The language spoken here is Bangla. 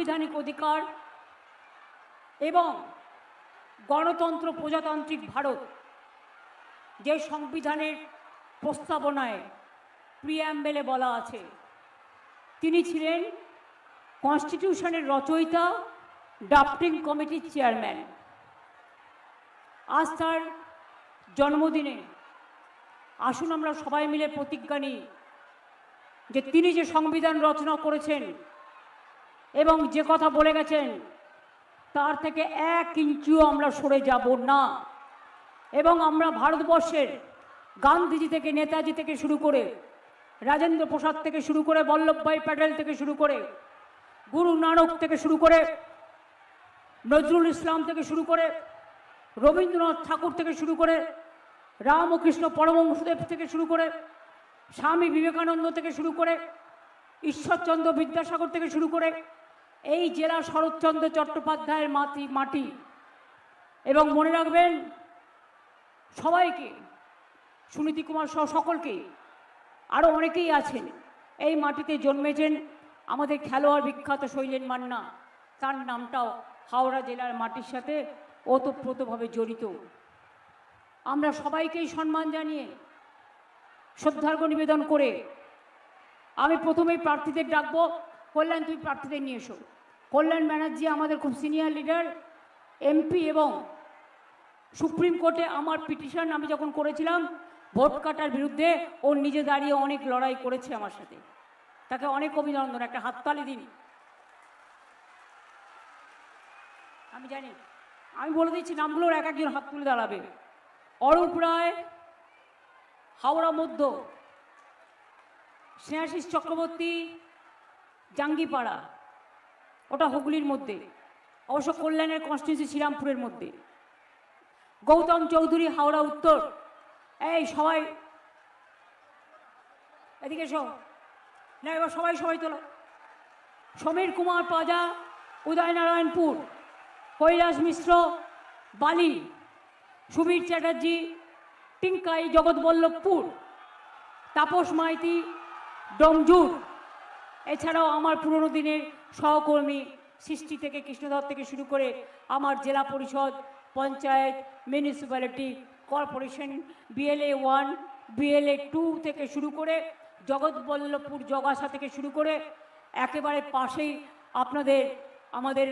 সাংবিধানিক অধিকার এবং গণতন্ত্র প্রজাতান্ত্রিক ভারত যে সংবিধানের প্রস্তাবনায় প্রিঅ্যাম্বেলে বলা আছে, তিনি ছিলেন কনস্টিটিউশনের রচয়িতা, ড্রাফটিং কমিটির চেয়ারম্যান। আজ তার জন্মদিনে আসুন আমরা সবাই মিলে প্রতিজ্ঞা নিই যে তিনি যে সংবিধান রচনা করেছেন এবং যে কথা বলে গেছেন তার থেকে 1 ইঞ্চিও আমরা সরে যাব না। এবং আমরা ভারতবর্ষের গান্ধীজি থেকে, নেতাজি থেকে শুরু করে, রাজেন্দ্র প্রসাদ থেকে শুরু করে, বল্লভভাই প্যাটেল থেকে শুরু করে, গুরু নানক থেকে শুরু করে, নজরুল ইসলাম থেকে শুরু করে, রবীন্দ্রনাথ ঠাকুর থেকে শুরু করে, রামকৃষ্ণ পরমহংসদেব থেকে শুরু করে, স্বামী বিবেকানন্দ থেকে শুরু করে, ঈশ্বরচন্দ্র বিদ্যাসাগর থেকে শুরু করে, এই জেলা শরৎচন্দ্র চট্টোপাধ্যায়ের মাটি। এবং মনে রাখবেন সবাইকে, সুনীতি কুমার সহ সকলকে, আরও অনেকেই আছেন এই মাটিতে জন্মেছেন। আমাদের খেলোয়াড় বিখ্যাত শৈলেন মান্না, তার নামটাও হাওড়া জেলার মাটির সাথে ওতপ্রোতভাবে জড়িত। আমরা সবাইকেই সম্মান জানিয়ে, শ্রদ্ধার্ঘ্য নিবেদন করে আমি প্রথমেই প্রার্থীদের ডাকবো। কল্যাণ, তুমি প্রার্থীদের নিয়ে এসো। কল্যাণ ব্যানার্জি আমাদের খুব সিনিয়র লিডার, এমপি, এবং সুপ্রিম কোর্টে আমার পিটিশন আমি যখন করেছিলাম ভোট কাটার বিরুদ্ধে, ও নিজে দাঁড়িয়ে অনেক লড়াই করেছে আমার সাথে। তাকে অনেক অভিনন্দন, একটা হাততালি দিন। আমি জানি, আমি বলে দিচ্ছি নামগুলোর এক একজন হাত তুলে দাঁড়াবে। অরূপ রায়, হাওড়া মধ্য। স্নেহাশিস চক্রবর্তী, জাঙ্গিপাড়া, ওটা হুগলির মধ্যে, অবশ্য কল্যাণের কনস্টিটিউয়েন্সি শ্রীরামপুরের মধ্যে। গৌতম চৌধুরী, হাওড়া উত্তর। এই সবাই এদিকে এসো না, এবার সবাই তোলো। সমীর কুমার পাজা, উদয়নারায়ণপুর। কৈলাস মিশ্র, বালি। সুবীর চ্যাটার্জি, টিঙ্কাই, জগৎবল্লভপুর। তাপস মাইতি, ডোমজুর। এছাড়াও আমার পুরনো দিনের সহকর্মী সৃষ্টি থেকে, কৃষ্ণধর থেকে শুরু করে আমার জেলা পরিষদ, panchayat, municipality, corporation, BLA 1, BLA 2 থেকে শুরু করে, জগৎবল্লভপুর জগাসা থেকে শুরু করে, একেবারে পাশেই আমাদের